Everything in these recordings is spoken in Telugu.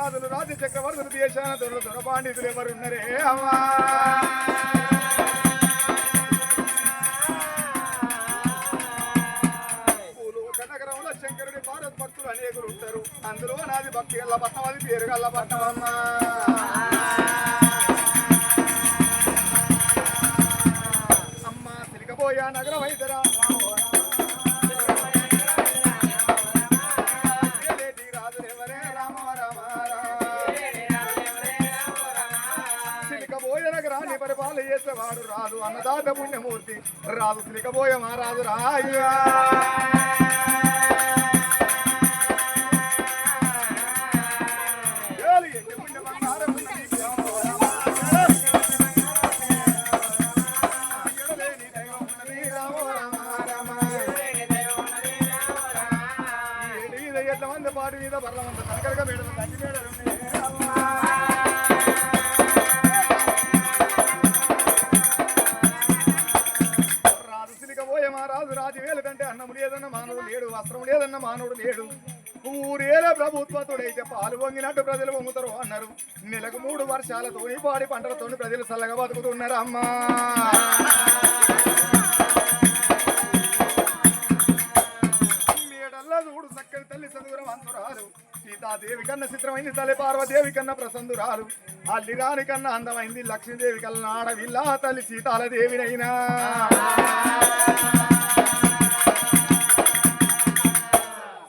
రాజులు రాజ్య చక్రవర్తులు దేశాన దొరపాండితులు ఎవరున్నరే అమ్మా నగరంలో శంకరుడి భారత్ భక్తులు అనేకులు ఉంటారు. అందులో నాది భక్తి గల్లపట్నం, అది పేరు గల్లపట్నం అమ్మా. అమ్మ తిరిగబోయా నగరం అయితరా రాజులెవరే రామ రామ సిలికబోయ నగరాన్ని పరిపాలన చేసేవాడు రాజు అన్నదాత పుణ్యమూర్తి రాజు సిలికబోయ మహారాజు రాయ్యా. పాటి మీద బర్లమంత కనకరగా మేడలు గంటి మేడలు రాజు సిలికబోయే మహారాజు రాజువేలు కంటే అన్నము లేదన్న మానవుడు లేడు, వస్త్రం లేదన్న మానవుడు లేడు. ఊరేల ప్రభుత్వతుడైతే పాలు పొంగినట్టు ప్రజలు పొంగుతారు అన్నారు. నెలకు 3 వర్షాలతో పాడి పంటలతో ప్రజలు చల్లగా బతుకుతున్నారు అమ్మా. చూడు చక్కని తల్లి చదువురం అంతురాలు సీతాదేవి కన్నా చిత్రమైంది తల్లి పార్వదేవి కన్నా ప్రసందురాలు అల్లిరాని కన్నా అందమైంది లక్ష్మీదేవి కన్నా ఆడవిల్లా తల్లి సీతాలదేవినైనా.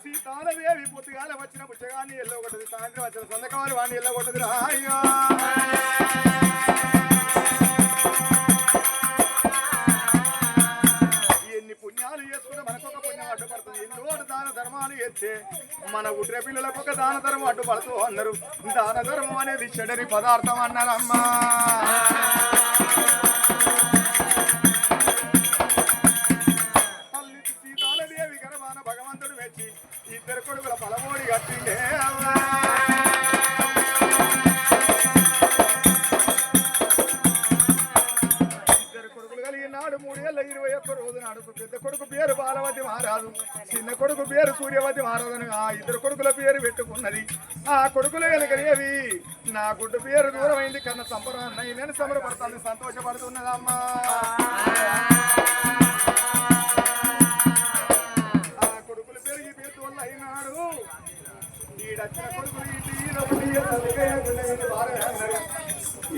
సీతాలదేవి పొద్దుగాల వచ్చిన పుచ్చగాన్ని ఎల్లగొట్టది, సాయంత్రం వచ్చిన సందకాలు వాడిని ఎల్లగొట్టది రాయ్యా. ధర్మాలు ఎత్తే మన ఉట్రే పిల్లలకు ఒక దాన ధర్మం అడ్డుపడుతూ అన్నారు. దాన ధర్మం అనేది చెడని పదార్థం అన్నారమ్మా. తల్లి సీతాలదేవి గర్భాన భగవంతుడు వచ్చి 2 కొడుకుల పలమోడి కట్టిండే అమ్మా. నాడు 3 ఏళ్ళ 21 రోజు నాడు పెద్ద కొడుకు పేరు బాలవతి మహారాజు, చిన్న కొడుకు పేరు సూర్యవతి మహారాజు అని ఆ 2 కొడుకుల పేరు పెట్టుకున్నది. ఆ కొడుకుల వెనుకనేవి నా గుడ్డు పేరు దూరమైంది కన్నా సంపరాన్ని నేను సంబరపడతాను సంతోషపడుతున్నదమ్మా. ఆ కొడుకుల పేరు ఈ పేరు వల్ల అయినాడు. ఈడచ్చిన కొడుకులు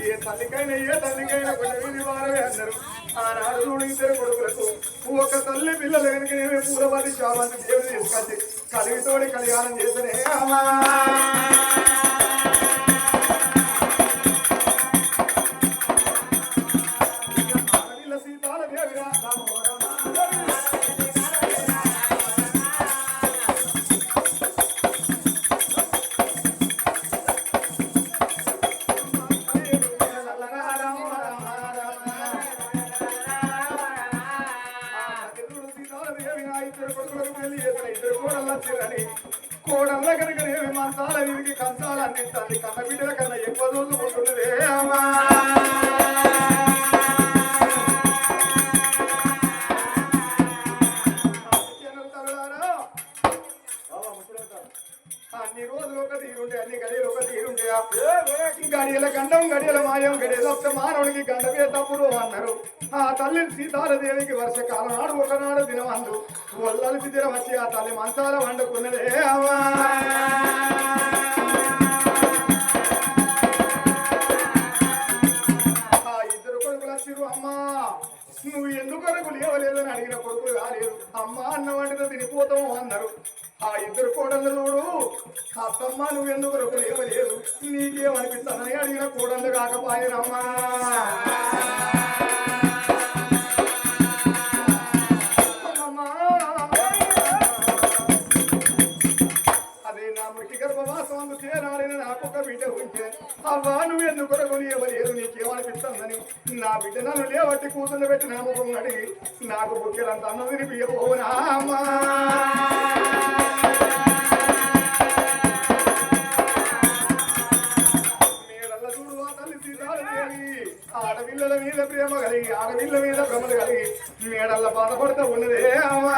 ఏ తల్లికైనా ఏ తల్లికైనా కొన్ని వారమే అన్నారు. ఆనాడు 2 కొడుకులకు ఒక తల్లి పిల్లలు వెనుకనే పూలవాది శాపాన్ని దేవుడు తీసుకొచ్చి కలిగితోడి కళ్యాణం చేసనే అమ్మా. సీతాలదేవిరా కోడళ్ళ కనుక మంచాల వీరికి కంచాలు అందించాలి. కన్న బిడ్డల కన్నా ఎక్కువ రోజులు ఉంటున్నదే అమ్మా. అన్ని రోజులు ఒక తీరుండే, అన్ని గడియలు ఒక తీరుండేయా. గడియల గండం గడియల మాయం గడియల మానవుడికి గండమే తప్పుడు అన్నారు. ఆ తల్లి సీతాలదేవికి వర్షకాలం నాడు ఒకనాడు దినవందు ఒళ్ళలిసి దినం వచ్చి ఆ తల్లి మంచాల వండుకున్నదే అమ్మా. ఆ 2 కొడుకులు వచ్చిరు. అమ్మా నువ్వు ఎందుకొరకు లేవలేదని అడిగిన కొడుకులు కాలేదు. అమ్మ అన్న వంటితో తినిపోతావు అన్నారు. ఆ 2 కోడళ్ళు చూడు అత్తమ్మ నువ్వు ఎందుకొరకు లేవలేదు నీకేమనిపిస్తుందని అడిగిన కోడళ్ళు కాకపోయినమ్మా. అదే నా ముట్టి గర్భవాసం చేరాలని నాకొక బిడ్డ ఉంటే అవ్వా నువ్వు ఎందుకొరకు లేవలేదు నీకేమనిపిస్తుందని నా బిడ్డ నన్ను లేవట్టి కూతురు పెట్టి నా ముఖం అడిగి నాకు బుక్కెలంత అన్నం తినిపియబోనా అమ్మా. ఆడపిల్లల మీద ప్రేమ కలిగి ఆడపిల్ల మీద భ్రమలు కలిగి మేడల్ల బాధపడుతూ ఉన్నదే అమ్మా.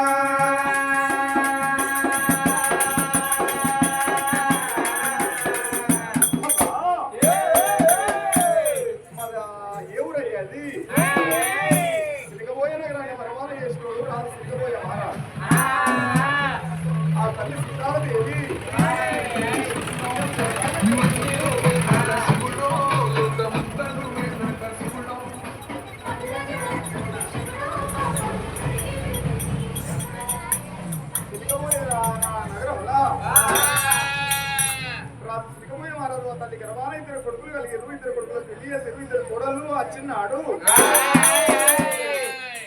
తల్లి గర్భాన ఇద్దరు కొడుకులు కలిగారు, ఇద్దరు కొడుకులు పెళ్లి చేశారు, ఇద్దరు కోడళ్ళు వచ్చినాడు.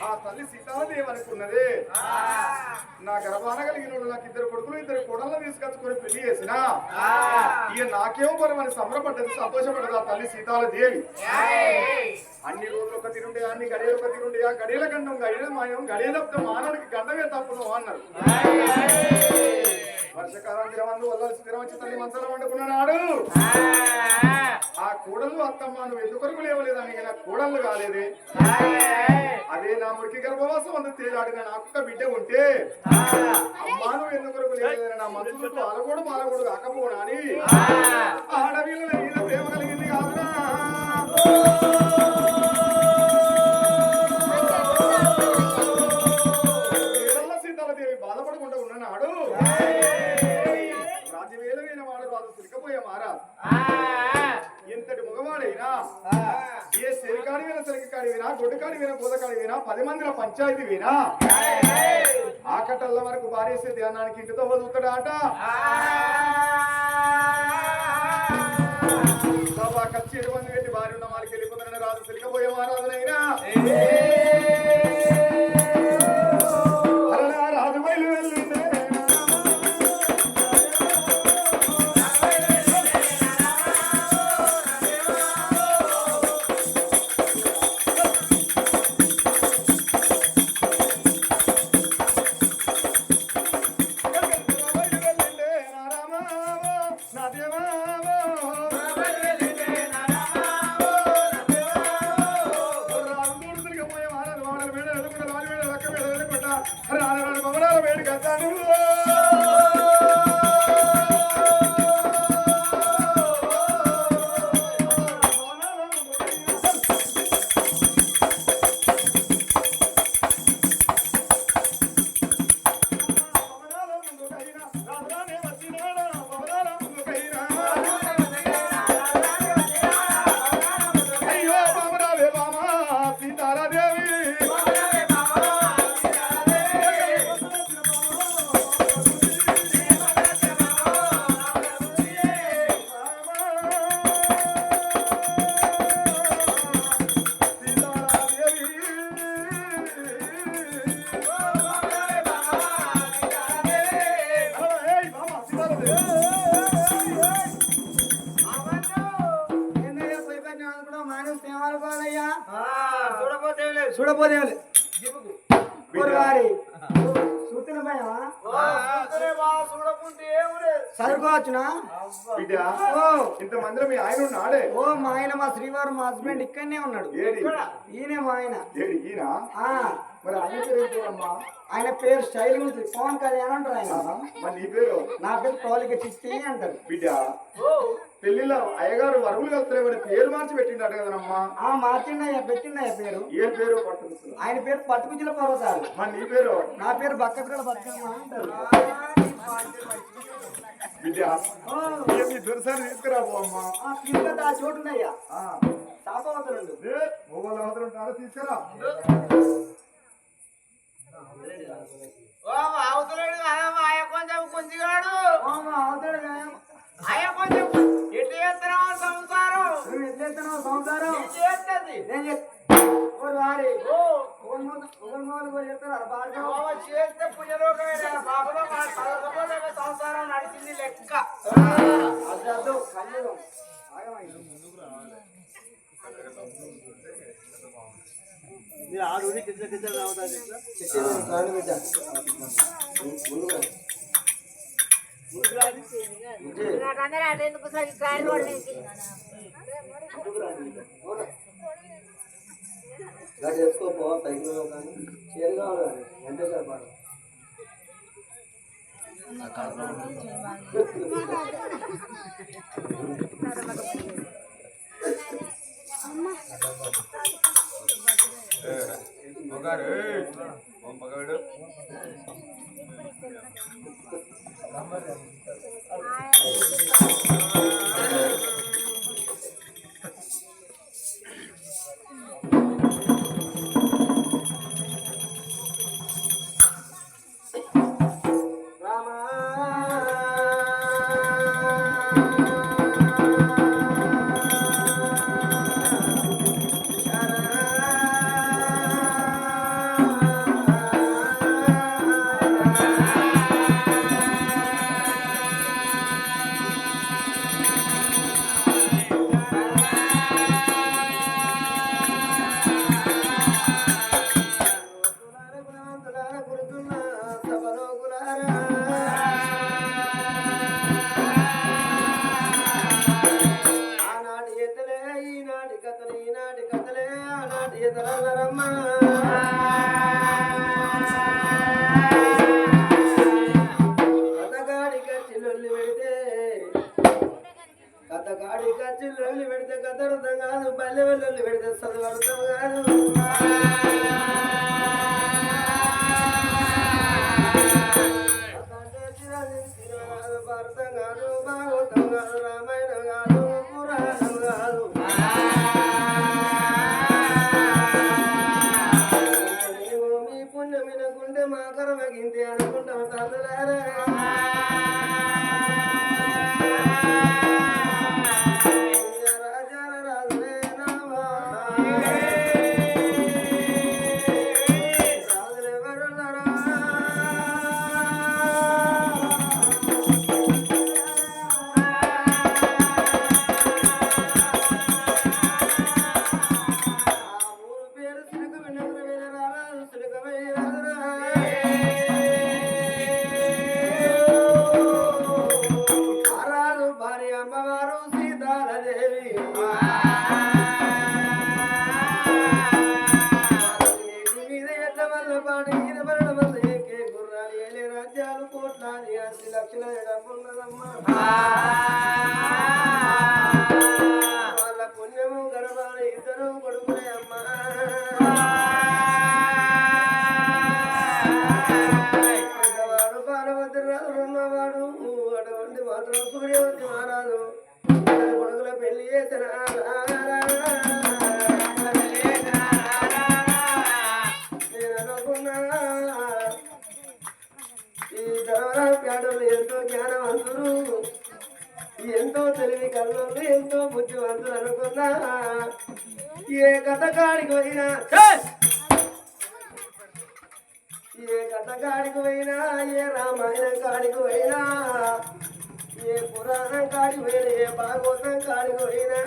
ఆ తల్లి సీతాదేవి అనుకున్నది, నా గర్భాన కలిగిన నాకు ఇద్దరు కొడుకులు ఇద్దరు కోడళ్ళు తీసుకొచ్చుకొని పెళ్లి చేసిన ఇక నాకేమో పరమని సంబరపడ్డది, సంతోషపడ్డది ఆ తల్లి సీతాదేవి. అన్ని రోజులు ఒక తిరుండే, అన్ని గడియలు ఒక తిరుండే, ఆ గడియల గండం గడియల మాయం, గడియ తప్ప మానవుడికి గండమే తప్పును అన్నారు. వర్షకాలం దినమందు వల్ల స్థిరం వచ్చి తల్లి మంచంలో వండుకున్నాడు. ఆ కూడళ్ళు అత్తమ్మ నువ్వు ఎందుకొరకు లేవలేదని నా కూడళ్ళు కాలేదే, అదే నా మురికి గర్భవాసం అందు తేలాడిన నాకు బిడ్డ ఉంటే అమ్మా నువ్వు ఎందుకొరకు లేవలేదని నా మనసుకు పాలగోడు కాకపోనా అని ఆడవిల్ల మీద ప్రేమ కలిగింది కాదురా. సీతాలదేవి బాధపడకుండా ఉన్నాడు. రాజవేలమైన వాడు రాజు సిరికపోయే మారా, ఇంతటి మగవాడైనా ఏ సెరికాడి వినా సెరికాడి వినా గొడ్డుకాడి వినా బోధకాడి వినా 10 మందిల పంచాయతీ వినా ఆ కట్టల్ల వరకు బారేసే ధ్యానానికి ఇంటితో వదులుతాడు ఆట. బాబా ఖర్చు 7 మంది పెట్టి భార్య ఉన్న వాళ్ళకి వెళ్ళిపోతాడని రాజు సిరికపోయే మహారాజునైనా రాజు బయలు వెళ్ళిందే. చూడపోతే చదువుకోవచ్చునా ఇంత మందిలో మీ ఆయన ఉన్నాడే? ఓ మా ఆయన మా శ్రీవారు మా హస్బెండ్ ఇక్కడనే ఉన్నాడు. ఈయనే మా ఆయన. మరి ఆయన పేరు ఏంటమ్మా? ఆయన పేరు స్టైల్ ఉంది, పవన్ కళ్యాణ్ అంటారు ఆయన. మరి నీ పేరు? నా పేరు కోలిక చిట్టి అంటారు. బిడ్డ పెళ్లిలో అయ్యగారు వరుగులు కలుపుతారు పేరు మార్చి పెట్టిండట కదనమ్మా? మార్చిండయ్యా, పెట్టిండయ్యా పేరు. ఏ పేరు? పట్టు. ఆయన పేరు పట్టుకుజిల పర్వతాలు. మరి నీ పేరు? నా పేరు బక్కపిల్ల బతుకమ్మ అంటారు. బిడ్డ మీ దురసారి తీసుకురాబో అమ్మా. కింద ఆ చోటు ఉన్నాయ్యా, చాపవతలు మొగోళ్ళు అవతలు ఉంటారో తీసుకురా. అవతలేడు కదమ్మా, అయ్య కొంచెం కుంచిగాడు. అవతడు అయ్య కొంచెం ఎట్లా చేస్తున్నావు సంసారం? నువ్వు ఎట్లా చేస్తున్నావు సంసారం? చేస్తుంది చేస్తే పుణ్యలోకమే బాబులో సంసారం నడిచింది లెక్క. మీరు ఆడు కింద రావుతారు. చేసుకోపో సైకిల్ కానీ చేరు కావాలి అంటే చెప్పాలి. అతగాడి ఖర్చులు పెడితే కథర్థం కాదు, పల్లె వెళ్ళి పెడితే చదువు అర్థం కాదు. భారతం కాదు, భాగవతం కాదు, రామాయణం కాదు, పురాణం కాదు. మీ పుణ్యం వినకుంటే మా కర్మగింతే అనుకుంటాం తండ్రులారా. అమ్మవారు సీతాదేవి మీద ఎట్ల వల్ల పాడి మీద పడడం వల్ల ఏకే గుర్రాలు ఏలే రాజ్యాలు కోట్లాది 80 లక్షల డబ్బున్నదమ్మా. వాళ్ళ పుణ్యము గర్భాలు ఇద్దరు కొడుకునే అమ్మా. పెద్దవాడు పార్వతిరాజు ఉన్నవాడు అటువంటి మాత్రం సూర్యవతి మహారాజు కొడుకుల పెళ్లి చేసిన నేను అనుకున్నా ఈ తర్వాత పేడలు ఎంతో జ్ఞానవంతులు, ఎంతో తెలివి కళ్ళు, ఎంతో బుద్ధివంతులు అనుకున్నా. ఏ కథ కాడికి పోయినా ఏ రామాయణం కాడికి పోయినా, ఏ పురాణం కాడికి పోయినా, ఏ భాగవతం కాడికి పోయినా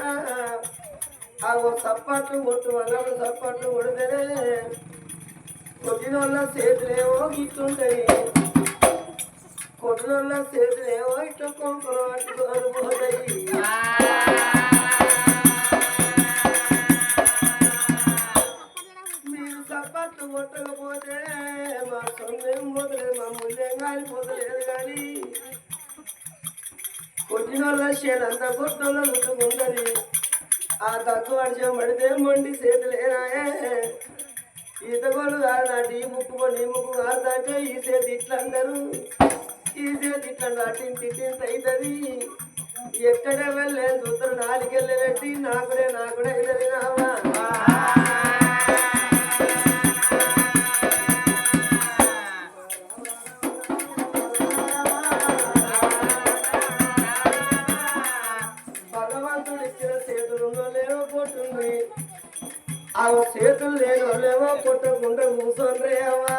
అవి సప్పట్లు కొట్టు అన్నప్పుడు సప్పట్లు కొడితేనే కొట్టినోళ్ళ చేతులేమో గిట్టుంటాయి, కొట్టినోళ్ళ చేతులేమో ఇట్లా కొంపలు పట్టుకొని పోతాయి. మీరు సప్పట్లు కొట్టకపోతే మా సొంతం పోతలేదు, మా ముందేం కాలిపోతలేదు. కానీ కొట్టినోళ్ళ చేనంతా కొట్టినోళ్ళ ముట్టుకుంటది. ఆ తక్కువ వర్షం పడితే మొండి చేతులేనాయే ఈతగోళ్ళు కాదు. ఈ ముక్కు కాదంటే ఈ చేతి ఇట్లా అందరు, ఈ చేతి ఇట్లా అట్టింత అవుతుంది. ఎక్కడే వెళ్ళే చూద్దరు నాలుగెళ్ళి పెట్టి నాకుడే అవుతుంది నావా. భగవంతుడు ఇచ్చిన చేతులు లేవో కొట్టుంది, ఆ చేతులు లేవో కొట్టకుండా కూర్చోండి అమ్మా.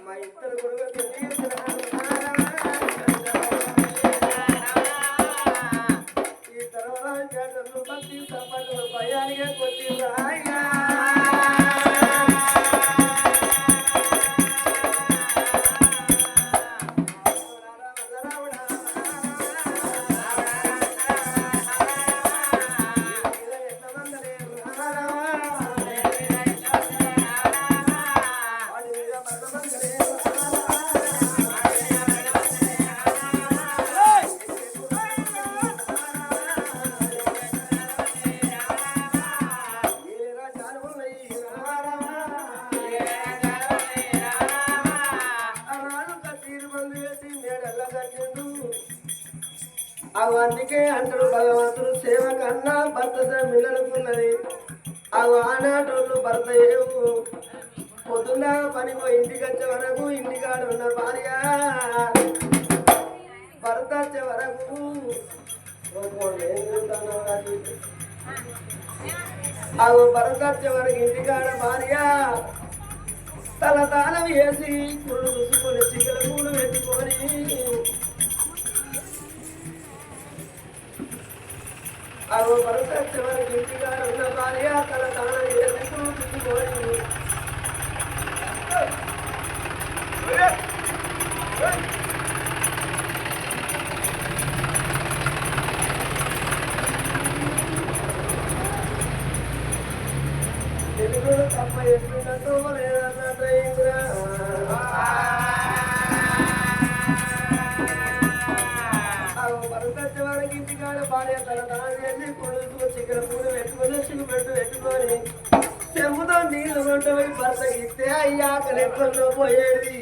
మా ఇద్దరు కొడుకు ఈ తర్వాత బట్టి సపట్లు భయానిగా కొట్టిరా. అందుకే అంటారు భగవంతుడు సేవ కన్నా భర్త మిల్లనుకున్నది. అవి ఆనాటోళ్ళు భర్త ఏవు పొద్దున్న పనికి ఇంటికి వచ్చే వరకు ఇంటికాడ ఉన్న భార్య భర్త వచ్చే వరకు అవి భర్త వచ్చే వరకు ఇంటికాడ భార్య తల తాళం వేసి కుళ్ళు చూసుకొని చికెల కూడు పెట్టుకొని అవి భర్త వచ్చే వరకు ఇంటికాడ ఉన్న భార్య తల తాళం వేసి చూసుకొని తెలుగులో తప్ప ఎట్లున్నట్టు లేదన్నట్టు నీళ్లు కొంటపోయి భర్త ఇస్తే అయ్యాక లెక్కల్లో పోయేది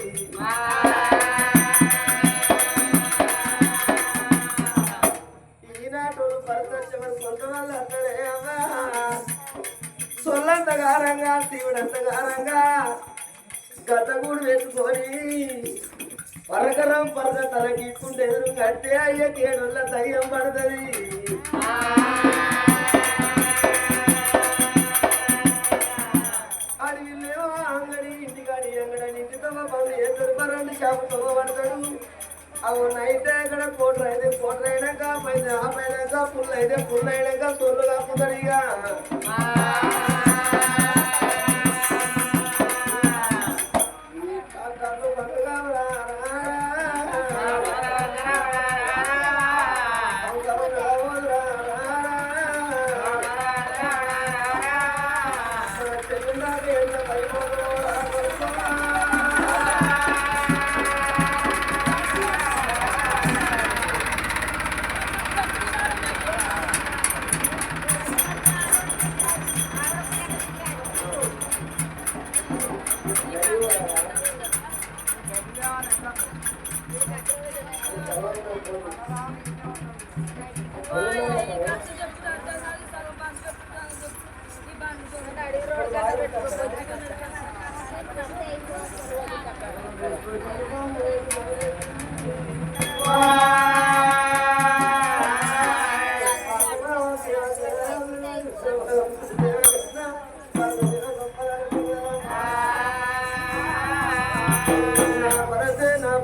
ఈనాడు భర్త కొంత వాళ్ళు అక్కడే అవ్వా సొల్లంతగారంగా శివుడంతగారంగా గతగూడు వేసుకొని పరకరం పరక తలకిక్కుంటే ఎదురు కట్టే అయ్యే కేడుల్ల దయ్యం పడుతుంది అడవిలేమో అంగడి ఇంటికాడి అంగడని ఇంటితో పనులు ఎదురు పరండి షాపుతో పడతాడు అవు నైట్ ఇక్కడ కోటర్ అయితే కోటర్ అయినాక పైన ఆపైనాక పుల్ అయితే పుల్ అయినాక సొల్లు కాపుతాడు ఇక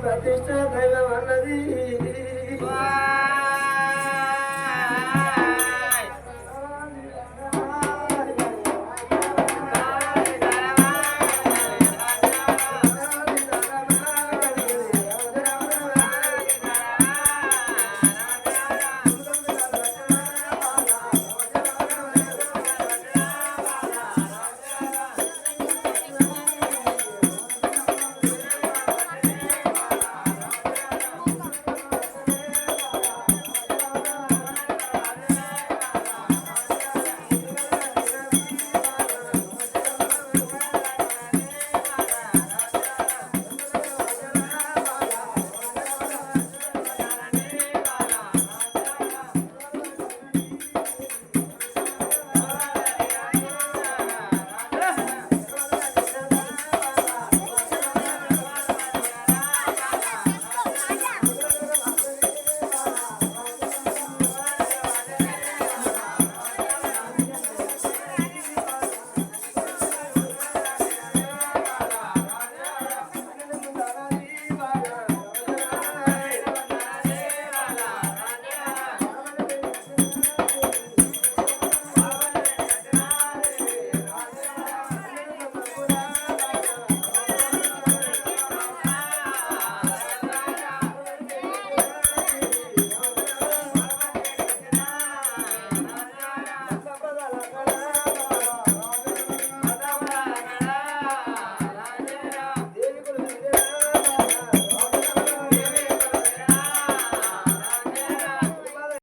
ప్రతిష్ట దైవం అన్నది